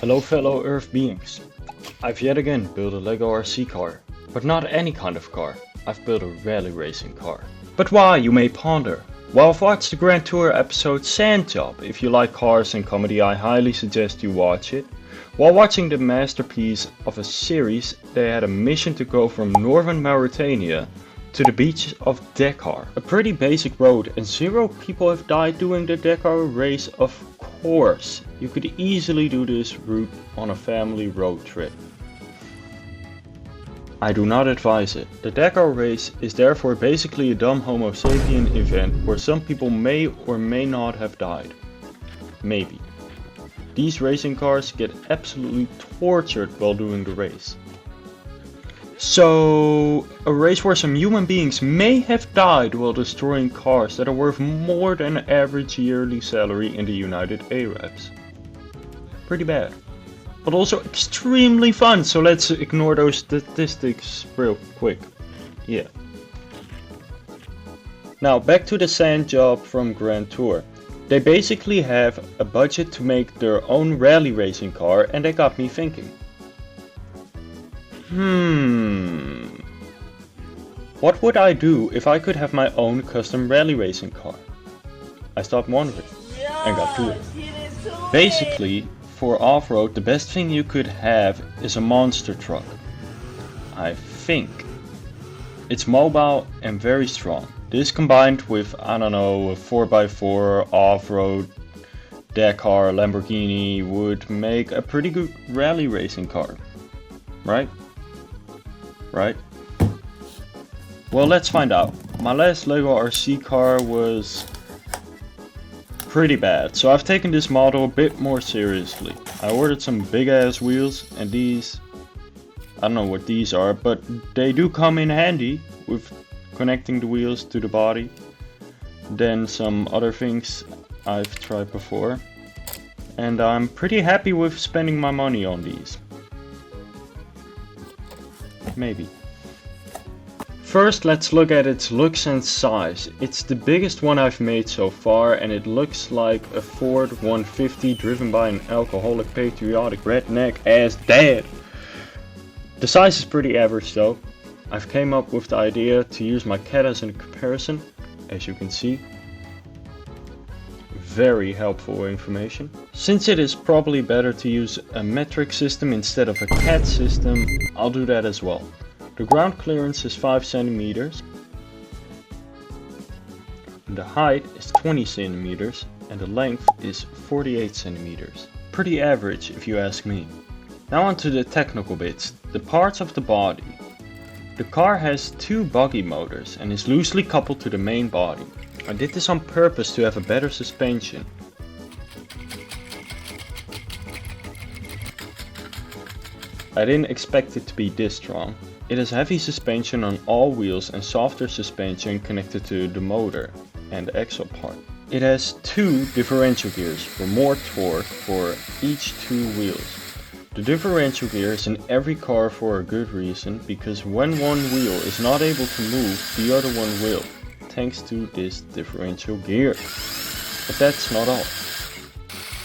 Hello fellow Earth beings. I've yet again built a LEGO RC car, but not any kind of car. I've built a rally racing car. But why, you may ponder? Well, I've watched the Grand Tour episode Sand Job. If you like cars and comedy, I highly suggest you watch it. While watching the masterpiece of a series, they had a mission to go from northern Mauritania to the beach of Dakar. A pretty basic road, and 0 people have died doing the Dakar race. Of course, you could easily do this route on a family road trip. I do not advise it. The Dakar race is therefore basically a dumb Homo sapien event where some people may or may not have died. Maybe. These racing cars get absolutely tortured while doing the race. So, a race where some human beings may have died while destroying cars that are worth more than an average yearly salary in the United Arabs. Pretty bad. But also extremely fun, so let's ignore those statistics real quick. Yeah. Now back to the Sand Job from Grand Tour. They basically have a budget to make their own rally racing car, and they got me thinking. What would I do if I could have my own custom rally racing car? I stopped wondering and got to it. Basically, for off-road, the best thing you could have is a monster truck. I think. It's mobile and very strong. This combined with, I don't know, a 4x4 off-road Dakar Lamborghini would make a pretty good rally racing car. Right? Right? Well, let's find out. My last LEGO RC car was pretty bad, so I've taken this model a bit more seriously. I ordered some big ass wheels, and these, I don't know what these are, but they do come in handy with connecting the wheels to the body. Then some other things I've tried before, and I'm pretty happy with spending my money on these. Maybe. First, let's look at its looks and size. It's the biggest one I've made so far, and it looks like a Ford 150 driven by an alcoholic patriotic redneck ass dad. The size is pretty average though. I've came up with the idea to use my cat as a comparison, as you can see. Very helpful information. Since it is probably better to use a metric system instead of a CAD system, I'll do that as well. The ground clearance is 5 centimeters. The height is 20 centimeters and the length is 48 centimeters. Pretty average if you ask me. Now on to the technical bits, the parts of the body. The car has 2 buggy motors and is loosely coupled to the main body. I did this on purpose to have a better suspension. I didn't expect it to be this strong. It has heavy suspension on all wheels and softer suspension connected to the motor and the axle part. It has 2 differential gears for more torque for each 2 wheels. The differential gear is in every car for a good reason, because when one wheel is not able to move, the other one will, thanks to this differential gear. But that's not all.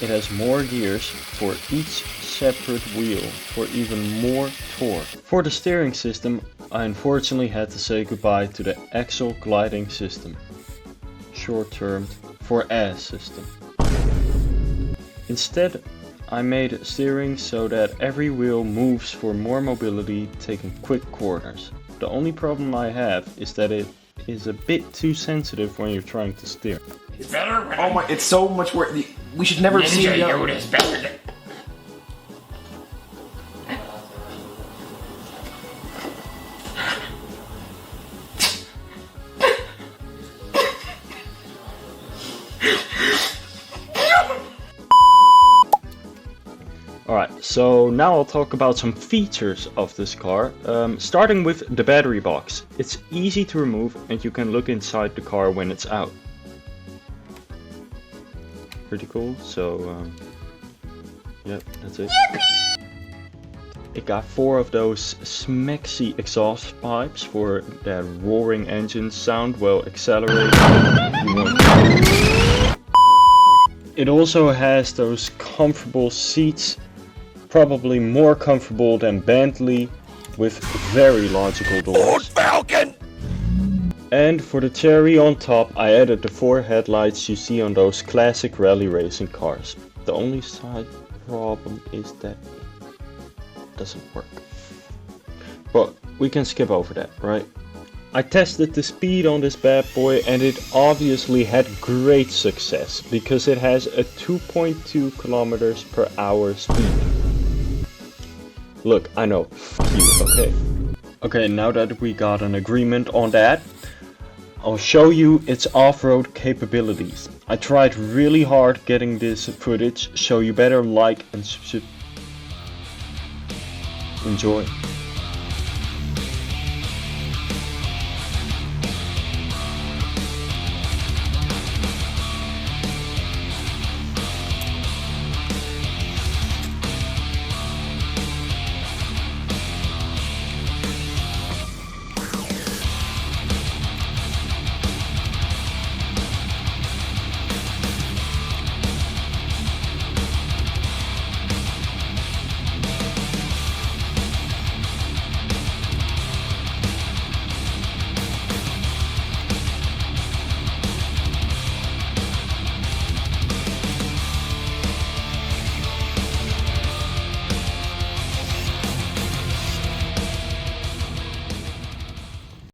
It has more gears for each separate wheel for even more torque. For the steering system, I unfortunately had to say goodbye to the axle gliding system, short term for AS system. Instead, I made steering so that every wheel moves for more mobility, taking quick corners. The only problem I have is that it is a bit too sensitive when you're trying to steer. It's better when Oh my, it's so much work. We should never see Ninja it. Yoda's better than... Alright, so now I'll talk about some features of this car, starting with the battery box. It's easy to remove and you can look inside the car when it's out. Pretty cool, so yep, that's it. It got 4 of those smexy exhaust pipes for that roaring engine sound while accelerating. It also has those comfortable seats probably more comfortable than Bentley with very logical doors. Falcon! And for the cherry on top, I added the 4 headlights you see on those classic rally racing cars. The only side problem is that it doesn't work. But we can skip over that, right? I tested the speed on this bad boy and it obviously had great success because it has a 2.2 kilometers per hour speed. Look, I know, fuck you, okay. Okay, now that we got an agreement on that, I'll show you its off-road capabilities. I tried really hard getting this footage, so you better like and enjoy.